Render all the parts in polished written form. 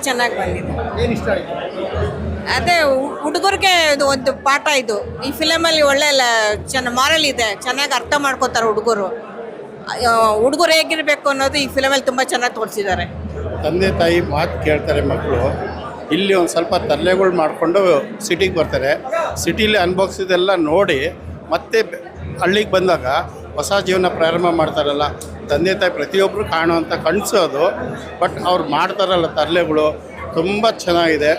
ಚೆನ್ನಾಗಿ ಬಂದಿದೆ. ಏನು ಇಷ್ಟ ಆಯಿತು? ಅದೇ ಹುಡುಗರಿಗೆ ಇದು ಒಂದು ಪಾಠ ಇದು. ಈ ಫಿಲಮಲ್ಲಿ ಒಳ್ಳೆ ಮಾರಲ್ ಇದೆ, ಚೆನ್ನಾಗಿ ಅರ್ಥ ಮಾಡ್ಕೋತಾರೆ ಹುಡುಗರು. ಹುಡುಗರು ಹೇಗಿರಬೇಕು ಅನ್ನೋದು ಈ ಫಿಲಮಲ್ಲಿ ತುಂಬ ಚೆನ್ನಾಗಿ ತೋರಿಸಿದ್ದಾರೆ. ತಂದೆ ತಾಯಿ ಮಾತು ಕೇಳ್ತಾರೆ ಮಕ್ಕಳು. ಇಲ್ಲಿ ಒಂದು ಸ್ವಲ್ಪ ತರಲೆಗಳು ಮಾಡಿಕೊಂಡು ಸಿಟಿಗೆ ಬರ್ತಾರೆ. ಸಿಟಿಲಿ ಅನುಭವಿಸಿದೆಲ್ಲ ನೋಡಿ ಮತ್ತೆ ಹಳ್ಳಿಗೆ ಬಂದಾಗ ಹೊಸ ಜೀವನ ಪ್ರಾರಂಭ ಮಾಡ್ತಾರಲ್ಲ, ತಂದೆ ತಾಯಿ ಪ್ರತಿಯೊಬ್ಬರು ಕಾಣುವಂಥ ಕನಸು ಅದು. ಬಟ್ ಅವ್ರು ಮಾಡ್ತಾರಲ್ಲ ತರಲೆಗಳು ತುಂಬ ಚೆನ್ನಾಗಿದೆ.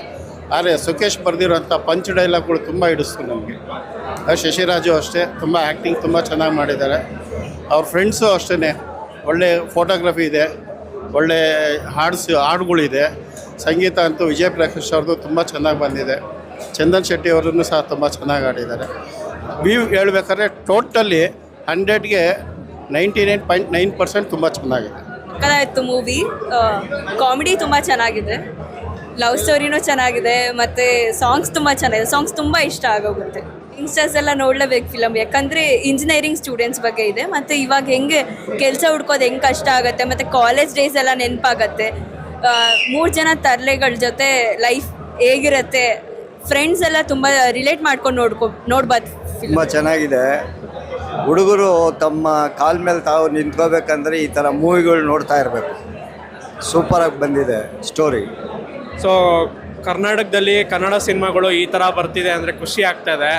ಆದರೆ ಸುಖೇಶ್ ಬರೆದಿರೋಂಥ ಪಂಚ್ ಡೈಲಾಗ್ಗಳು ತುಂಬ ಹಿಡಿಸ್ತು ನಮಗೆ. ಶಶಿರಾಜು ಅಷ್ಟೇ ತುಂಬ ಆ್ಯಕ್ಟಿಂಗ್ ತುಂಬ ಚೆನ್ನಾಗಿ ಮಾಡಿದ್ದಾರೆ. ಅವ್ರ ಫ್ರೆಂಡ್ಸು ಅಷ್ಟೇ, ಒಳ್ಳೆ ಫೋಟೋಗ್ರಫಿ ಇದೆ, ಒಳ್ಳೆ ಹಾಡುಗಳಿದೆ. ಸಂಗೀತ ಅಂತೂ ವಿಜಯ್ ಪ್ರಕಾಶ್ ಅವ್ರದ್ದು ತುಂಬ ಚೆನ್ನಾಗಿ ಬಂದಿದೆ. ಚಂದನ್ ಶೆಟ್ಟಿ ಅವರನ್ನು ಸಹ ತುಂಬ ಚೆನ್ನಾಗಿ ಆಡಿದ್ದಾರೆ. ವ್ಯೂ ಹೇಳ್ಬೇಕಾದ್ರೆ ಟೋಟಲಿ 100ಗೆ 99.9% ತುಂಬ ಚೆನ್ನಾಗಿದೆ. ಸಕ್ಕತ್ತಾಗಿತ್ತು ಮೂವಿ. ಕಾಮಿಡಿ ತುಂಬ ಚೆನ್ನಾಗಿದೆ, ಲವ್ ಸ್ಟೋರಿನೂ ಚೆನ್ನಾಗಿದೆ, ಮತ್ತು ಸಾಂಗ್ಸ್ ತುಂಬ ಚೆನ್ನಾಗಿದೆ. ಸಾಂಗ್ಸ್ ತುಂಬ ಇಷ್ಟ ಆಗೋಗುತ್ತೆ. ಯಂಗ್ಸ್ಟರ್ಸ್ ಎಲ್ಲ ನೋಡಲೇಬೇಕು ಫಿಲಮ್, ಯಾಕಂದರೆ ಇಂಜಿನಿಯರಿಂಗ್ ಸ್ಟೂಡೆಂಟ್ಸ್ ಬಗ್ಗೆ ಇದೆ. ಮತ್ತು ಇವಾಗ ಹೆಂಗೆ ಕೆಲಸ ಹುಡ್ಕೋದು ಹೆಂಗೆ ಕಷ್ಟ ಆಗುತ್ತೆ, ಮತ್ತು ಕಾಲೇಜ್ ಡೇಸ್ ಎಲ್ಲ ನೆನಪಾಗತ್ತೆ. 3 ಜನ ತರಲೆಗಳ ಜೊತೆ ಲೈಫ್ ಹೇಗಿರುತ್ತೆ, ಫ್ರೆಂಡ್ಸ್ ಎಲ್ಲ ತುಂಬ ರಿಲೇಟ್ ಮಾಡ್ಕೊಂಡು ನೋಡ್ಬೋದು. ತುಂಬ ಚೆನ್ನಾಗಿದೆ. ಹುಡುಗರು ತಮ್ಮ ಕಾಲ ಮೇಲೆ ತಾವು ನಿಂತ್ಕೋಬೇಕಂದ್ರೆ ಈ ಥರ ಮೂವಿಗಳು ನೋಡ್ತಾ ಇರಬೇಕು. ಸೂಪರಾಗಿ ಬಂದಿದೆ ಸ್ಟೋರಿ. ಸೊ ಕರ್ನಾಟಕದಲ್ಲಿ ಕನ್ನಡ ಸಿನಿಮಾಗಳು ಈ ಥರ ಬರ್ತಿದೆ ಅಂದರೆ ಖುಷಿ ಆಗ್ತಾಯಿದೆ.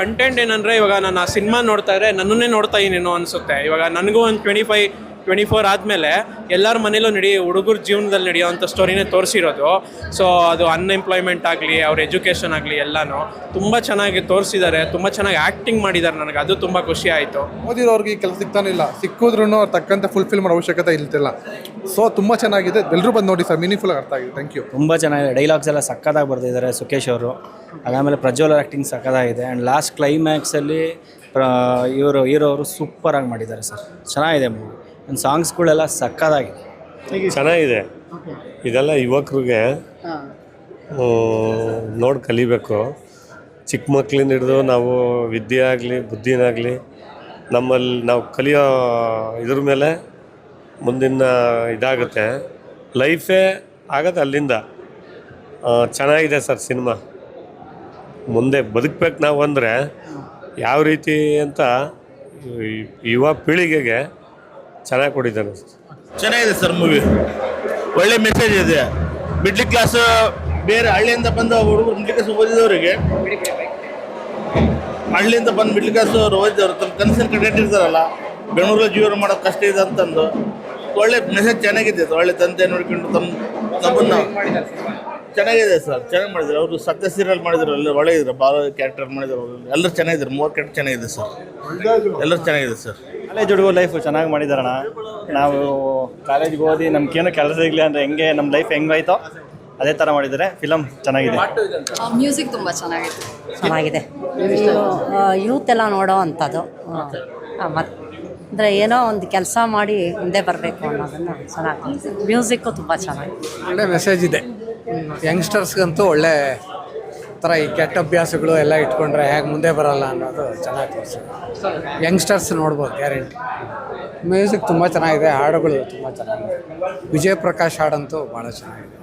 ಕಂಟೆಂಟ್ ಏನಂದರೆ ಇವಾಗ ನಾನು ಆ ಸಿನಿಮಾ ನೋಡ್ತಾ ಇದ್ರೆ ನನ್ನನ್ನೇ ನೋಡ್ತಾ ಇನ್ನೇನೋ ಅನಿಸುತ್ತೆ. ಇವಾಗ ನನಗೂ ಒಂದು 24 ಆದಮೇಲೆ ಎಲ್ಲರ ಮನೇಲೂ ಹುಡುಗರ ಜೀವನದಲ್ಲಿ ನಡೆಯೋವಂಥ ಸ್ಟೋರಿನೇ ತೋರಿಸಿರೋದು. ಸೊ ಅದು ಅನ್ಎಂಪ್ಲಾಯ್ಮೆಂಟ್ ಆಗಲಿ, ಅವ್ರ ಎಜುಕೇಷನ್ ಆಗಲಿ ಎಲ್ಲನೂ ತುಂಬ ಚೆನ್ನಾಗಿ ತೋರಿಸಿದ್ದಾರೆ. ತುಂಬ ಚೆನ್ನಾಗಿ ಆ್ಯಕ್ಟಿಂಗ್ ಮಾಡಿದ್ದಾರೆ. ನನಗೆ ಅದು ತುಂಬ ಖುಷಿ ಆಯಿತು. ಓದಿರೋರಿಗೆ ಈ ಕೆಲಸ ಸಿಗ್ತಾನೆ ಇಲ್ಲ, ಸಿಕ್ಕಿದ್ರೂ ಅವ್ರು ತಕ್ಕಂತೆ ಫುಲ್ಫಿಲ್ ಮಾಡೋ ಅವಶ್ಯಕತೆ ಇಲ್ತಿಲ್ಲ. ಸೊ ತುಂಬ ಚೆನ್ನಾಗಿದೆ, ಎಲ್ಲರೂ ಬಂದು ನೋಡಿ ಸರ್, ಮೀನಿಂಗ್ಫುಲ್ ಅರ್ಥ ಆಗಿದೆ. Thank you. ತುಂಬ ಚೆನ್ನಾಗಿದೆ. ಡೈಲಾಗ್ಸ್ ಎಲ್ಲ ಸಕ್ಕತ್ತಾಗಿ ಬರ್ತಿದ್ದಾರೆ ಸುಖೇಶ್ ಅವರು. ಅದಾದಮೇಲೆ ಪ್ರಜ್ವಲ್ ಆ್ಯಕ್ಟಿಂಗ್ ಸಕ್ಕತ್ತಾಗಿದೆ. ಆ್ಯಂಡ್ ಲಾಸ್ಟ್ ಕ್ಲೈಮ್ಯಾಕ್ಸಲ್ಲಿ ಹೀರೋ ಅವರು ಸೂಪರಾಗಿ ಮಾಡಿದ್ದಾರೆ ಸರ್. ಚೆನ್ನಾಗಿದೆ ಮೂವಿ. ಆ್ಯಂಡ್ ಸಾಂಗ್ಸ್ಗಳೆಲ್ಲ ಸಕ್ಕತ್ತಾಗಿದೆ, ಚೆನ್ನಾಗಿದೆ. ಇದೆಲ್ಲ ಯುವಕರಿಗೆ ನೋಡಿ ಕಲಿಬೇಕು. ಚಿಕ್ಕ ಮಕ್ಕಳಿಂದ ಹಿಡಿದು ನಾವು ವಿದ್ಯೆ ಆಗಲಿ ಬುದ್ಧಿನಾಗಲಿ ನಮ್ಮಲ್ಲಿ ನಾವು ಕಲಿಯೋ ಇದ್ರ ಮೇಲೆ ಮುಂದಿನ ಇದಾಗುತ್ತೆ, ಲೈಫೇ ಆಗುತ್ತೆ ಅಲ್ಲಿಂದ. ಚೆನ್ನಾಗಿದೆ ಸರ್ ಸಿನಿಮಾ. ಮುಂದೆ ಬದುಕಬೇಕು ನಾವು ಅಂದರೆ ಯಾವ ರೀತಿ ಅಂತ ಯುವ ಪೀಳಿಗೆಗೆ ಚೆನ್ನಾಗಿ ಕೊಟ್ಟಿದ್ದಾನೆ. ಚೆನ್ನಾಗಿದೆ ಸರ್ ಮೂವಿ, ಒಳ್ಳೆ ಮೆಸೇಜ್ ಇದೆ. ಮಿಡ್ಲ್ ಕ್ಲಾಸ್ ಬೇರೆ ಹಳ್ಳಿಯಿಂದ ಬಂದ ಹುಡುಗರು, ಮಿಡ್ಲ್ ಕ್ಲಾಸ್ ಓದಿದವರಿಗೆ, ಹಳ್ಳಿಯಿಂದ ಬಂದು ಮಿಡ್ಲ್ ಕ್ಲಾಸ್ ಅವರು ಓದಿದವರು ತಮ್ಮ ಕನಸನ್ನು ಕಟ್ಟಿರ್ತಾರಲ್ಲ, ಬೆಂಗಳೂರಲ್ಲಿ ಜೀವನ ಮಾಡೋದು ಕಷ್ಟ ಇದೆ ಅಂತಂದು ಒಳ್ಳೆ ಮೆಸೇಜ್ ಚೆನ್ನಾಗಿದೆ. ಒಳ್ಳೆ ತಂದೆ ನೋಡ್ಕೊಂಡು ನಮ್ಮನ್ನು ಚೆನ್ನಾಗಿದೆ ಸರ್, ಚೆನ್ನಾಗಿ ಮಾಡಿದ್ರು. ಅವರು ಸತ್ಯ ಸೀರಿಯಲ್ ಮಾಡಿದ್ರು, ಎಲ್ಲ ಒಳ್ಳೆ ಇದ್ರು. ಬಾಲ ಕ್ಯಾರೆಕ್ಟರ್ ಮಾಡಿದ್ರು, ಎಲ್ಲರೂ ಚೆನ್ನಾಗಿದ್ರು. 3 ಕ್ಯಾರೆಕ್ಟರ್ ಚೆನ್ನಾಗಿದೆ ಸರ್, ಎಲ್ಲರೂ ಚೆನ್ನಾಗಿದೆ ಸರ್. ಕಾಲೇಜ್ ಹುಡುಗರು ಲೈಫು ಚೆನ್ನಾಗಿ ಮಾಡಿದಾರಣ. ನಾವು ಕಾಲೇಜ್ಗೆ ಓದಿ ನಮ್ಗೇನು ಕೆಲಸ ಸಿಗಲಿ ಅಂದರೆ ಹೆಂಗೆ ನಮ್ಮ ಲೈಫ್ ಹೆಂಗಾಯ್ತೋ ಅದೇ ಥರ ಮಾಡಿದ್ದಾರೆ. ಫಿಲಮ್ ಚೆನ್ನಾಗಿದೆ. ಮ್ಯೂಸಿಕ್ ತುಂಬ ಚೆನ್ನಾಗಿದೆ. ಯೂತ್ ಎಲ್ಲ ನೋಡೋ ಅಂಥದ್ದು. ಅಂದರೆ ಏನೋ ಒಂದು ಕೆಲಸ ಮಾಡಿ ಮುಂದೆ ಬರಬೇಕು ಅನ್ನೋದನ್ನು ಚೆನ್ನಾಗಿ. ಮ್ಯೂಸಿಕ್ಕು ತುಂಬ ಚೆನ್ನಾಗಿದೆ. ಒಳ್ಳೆ ಮೆಸೇಜ್ ಇದೆ. ಯಂಗ್ಸ್ಟರ್ಸ್ಗಂತೂ ಒಳ್ಳೆ ಥರ ಈ ಕೆಟ್ಟ ಅಭ್ಯಾಸಗಳು ಎಲ್ಲ ಇಟ್ಕೊಂಡ್ರೆ ಹೇಗೆ ಮುಂದೆ ಬರೋಲ್ಲ ಅನ್ನೋದು ಚೆನ್ನಾಗಿ ತೋರಿಸಿದೆ. ಯಂಗ್ಸ್ಟರ್ಸ್ ನೋಡ್ಬೋದು ಗ್ಯಾರಂಟಿ. ಮ್ಯೂಸಿಕ್ ತುಂಬ ಚೆನ್ನಾಗಿದೆ, ಹಾಡುಗಳು ತುಂಬ ಚೆನ್ನಾಗಿದೆ. ವಿಜಯ್ ಪ್ರಕಾಶ್ ಹಾಡಂತೂ ಭಾಳ ಚೆನ್ನಾಗಿದೆ.